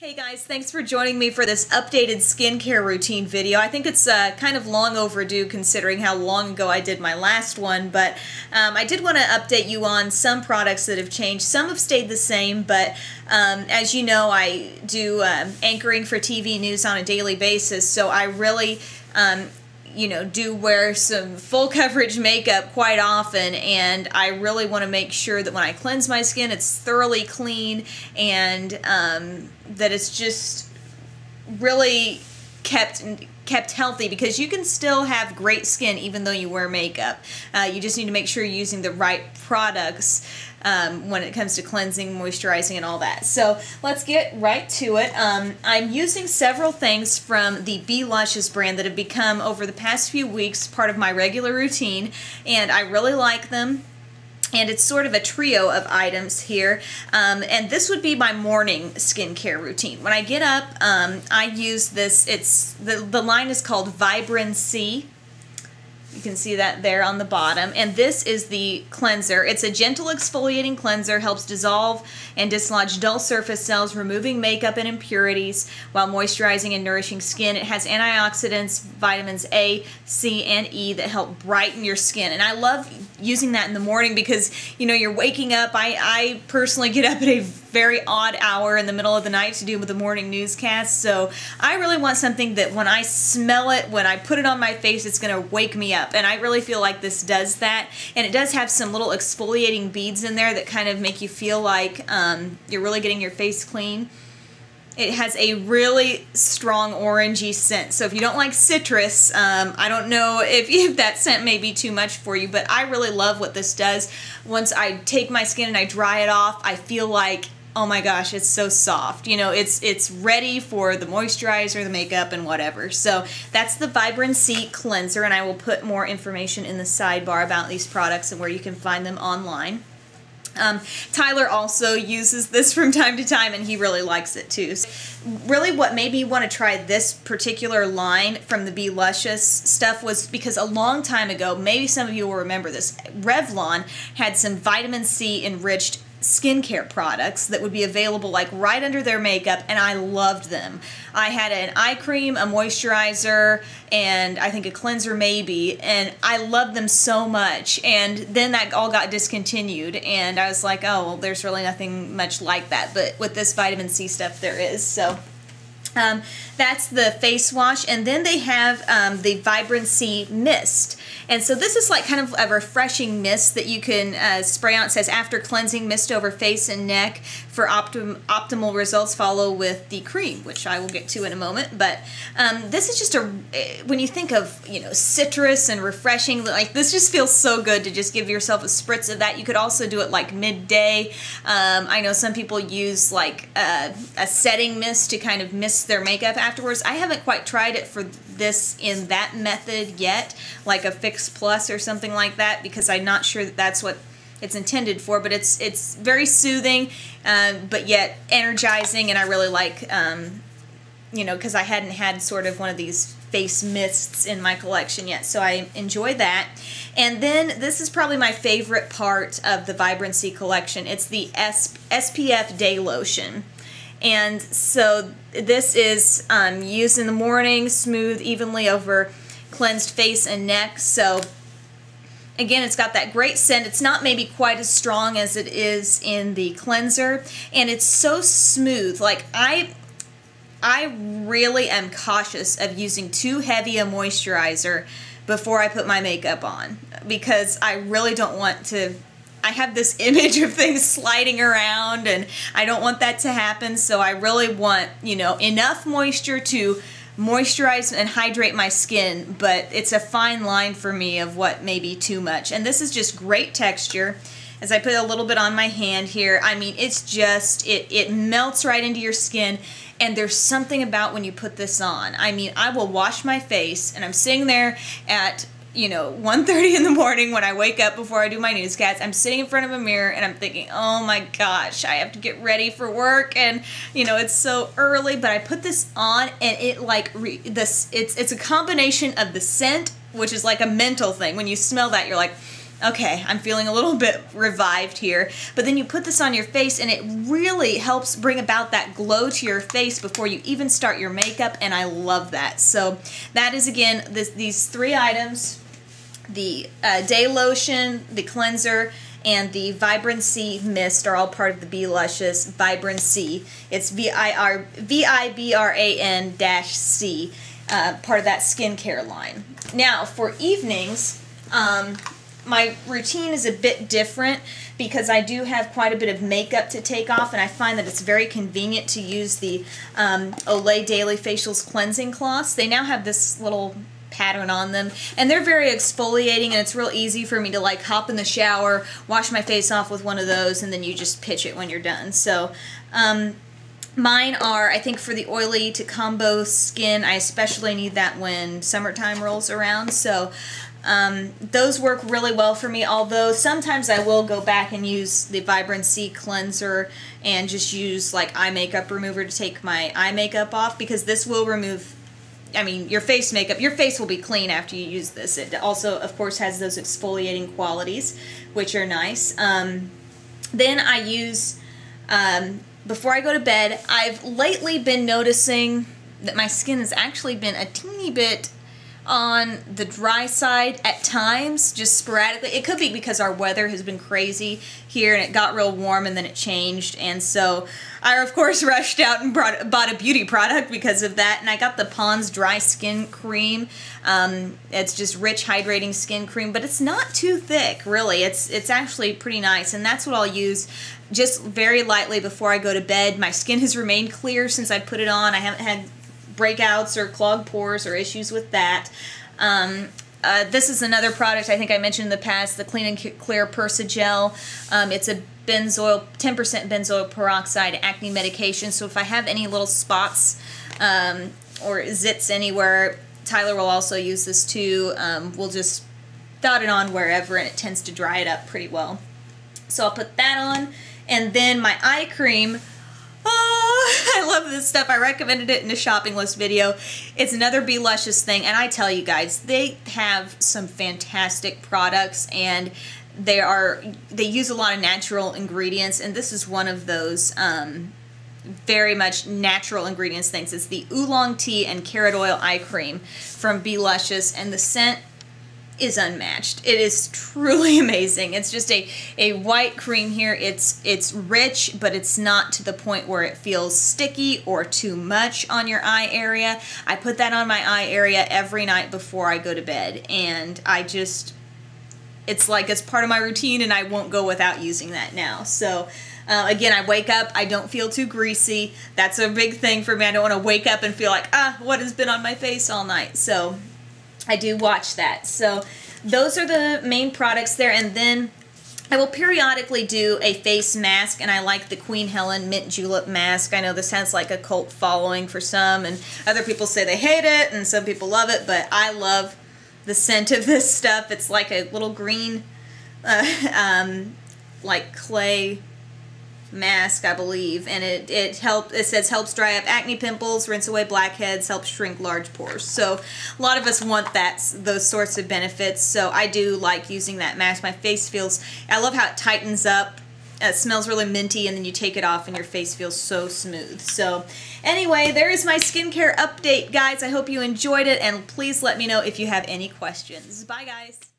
Hey guys, thanks for joining me for this updated skincare routine video. I think it's kind of long overdue considering how long ago I did my last one, but I did want to update you on some products that have changed. Some have stayed the same, but as you know, I do anchoring for TV news on a daily basis, so I really do wear some full coverage makeup quite often, and I really want to make sure that when I cleanse my skin, it's thoroughly clean and that it's just really kept healthy, because you can still have great skin even though you wear makeup. You just need to make sure you're using the right products when it comes to cleansing, moisturizing, and all that. So let's get right to it. I'm using several things from the Luscious brand that have become, over the past few weeks, part of my regular routine, and I really like them. And it's sort of a trio of items here. And this would be my morning skincare routine. When I get up, I use this. The line is called Vibran-C. You can see that there on the bottom. And this is the cleanser. It's a gentle exfoliating cleanser, helps dissolve and dislodge dull surface cells, removing makeup and impurities while moisturizing and nourishing skin. It has antioxidants, vitamins A, C, and E that help brighten your skin. And I love using that in the morning because, you know, you're waking up. I personally get up at a very odd hour in the middle of the night to do with the morning newscast, so I really want something that when I smell it, when I put it on my face, it's going to wake me up, and I really feel like this does that. And it does have some little exfoliating beads in there that kind of make you feel like you're really getting your face clean. It has a really strong orangey scent, so if you don't like citrus, I don't know if that scent may be too much for you, but I really love what this does. Once I take my skin and I dry it off, I feel like, oh my gosh, it's so soft. You know, it's ready for the moisturizer, the makeup, and whatever. So that's the Vibran-C cleanser, and I will put more information in the sidebar about these products and where you can find them online. Tyler also uses this from time to time, and he really likes it too. So really what made me want to try this particular line from the Luscious stuff was because a long time ago, maybe some of you will remember this, Revlon had some vitamin C enriched skincare products that would be available like right under their makeup, and I loved them. I had an eye cream, a moisturizer, and I think a cleanser maybe, and I loved them so much. And then that all got discontinued, and I was like, oh, well, there's really nothing much like that, but with this vitamin C stuff there is. So that's the face wash, and then they have the Vibran-C mist. And so this is like kind of a refreshing mist that you can spray on. It says after cleansing, mist over face and neck for optimal results. Follow with the cream, which I will get to in a moment. But this is just when you think of, you know, citrus and refreshing, like this just feels so good to just give yourself a spritz of that. You could also do it like midday. I know some people use like a setting mist to kind of mist their makeup afterwards. I haven't quite tried it for this in that method yet, like a Fix Plus or something like that, because I'm not sure that that's what it's intended for, but it's very soothing, but yet energizing, and I really like, you know, because I hadn't had sort of one of these face mists in my collection yet, so I enjoy that. And then this is probably my favorite part of the Vibran-C collection. It's the SPF Day Lotion. And so this is used in the morning, smooth evenly over cleansed face and neck. So again, it's got that great scent. It's not maybe quite as strong as it is in the cleanser, and it's so smooth. Like I really am cautious of using too heavy a moisturizer before I put my makeup on, because I really don't want to. I have this image of things sliding around, and I don't want that to happen, so I really want, you know, enough moisture to moisturize and hydrate my skin, but it's a fine line for me of what may be too much. And this is just great texture. As I put a little bit on my hand here, I mean, it's just, it melts right into your skin, and there's something about when you put this on. I mean, I will wash my face, and I'm sitting there at, you know, 1:30 in the morning when I wake up before I do my newscast. I'm sitting in front of a mirror and I'm thinking, oh my gosh, I have to get ready for work, and you know, it's so early, but I put this on, and it like it's a combination of the scent, which is like a mental thing. When you smell that, you're like, okay, I'm feeling a little bit revived here. But then you put this on your face and it really helps bring about that glow to your face before you even start your makeup, and I love that. So that is, again, these 3 items, the day lotion, the cleanser, and the Vibran-C mist are all part of the Be Luscious Vibran-C. It's Vibran-C, part of that skincare line. Now, for evenings, my routine is a bit different because I do have quite a bit of makeup to take off, and I find that it's very convenient to use the Olay Daily Facials Cleansing Cloths. They now have this little pattern on them, and they're very exfoliating, and it's real easy for me to like hop in the shower, wash my face off with one of those, and then you just pitch it when you're done. So mine are, I think, for the oily to combo skin. I especially need that when summertime rolls around, so those work really well for me, although sometimes I will go back and use the Vibran-C cleanser and just use like eye makeup remover to take my eye makeup off, because this will remove, I mean, your face makeup. Your face will be clean after you use this. It also, of course, has those exfoliating qualities, which are nice. Then I use, before I go to bed, I've lately been noticing that my skin has actually been a teeny bit on the dry side at times, just sporadically. It could be because our weather has been crazy here and it got real warm and then it changed, and so I of course rushed out and bought a beauty product because of that, and I got the Pond's Dry Skin Cream. It's just rich hydrating skin cream, but it's not too thick really. It's actually pretty nice, and that's what I'll use just very lightly before I go to bed. My skin has remained clear since I put it on. I haven't had breakouts or clogged pores or issues with that. This is another product I think I mentioned in the past, the Clean and Clear Persa-gel. It's a 10% benzoyl peroxide acne medication, so if I have any little spots or zits anywhere, Tyler will also use this too. We'll just dot it on wherever, and it tends to dry it up pretty well. So I'll put that on, and then my eye cream. Oh, I love this stuff. I recommended it in a shopping list video. It's another Be Luscious thing, and I tell you guys, they have some fantastic products, and they use a lot of natural ingredients, and this is one of those very much natural ingredients things. It's the Oolong tea and carrot oil eye cream from Be Luscious, and the scent is unmatched. It is truly amazing. It's just a white cream here. It's rich, but it's not to the point where it feels sticky or too much on your eye area. I put that on my eye area every night before I go to bed, and it's like it's part of my routine, and I won't go without using that now. So again, I wake up, I don't feel too greasy. That's a big thing for me. I don't want to wake up and feel like, what has been on my face all night? So I do watch that. So those are the main products there, and then I will periodically do a face mask, and I like the Queen Helene Mint Julep mask. I know this has like a cult following for some, and other people say they hate it, and some people love it, but I love the scent of this stuff. It's like a little green like clay mask, I believe, and it says helps dry up acne pimples, rinse away blackheads, helps shrink large pores. So a lot of us want those sorts of benefits, so I do like using that mask. My face feels, I love how it tightens up. It smells really minty, and then you take it off and your face feels so smooth. So anyway, there is my skincare update, guys. I hope you enjoyed it, and please let me know if you have any questions. Bye, guys.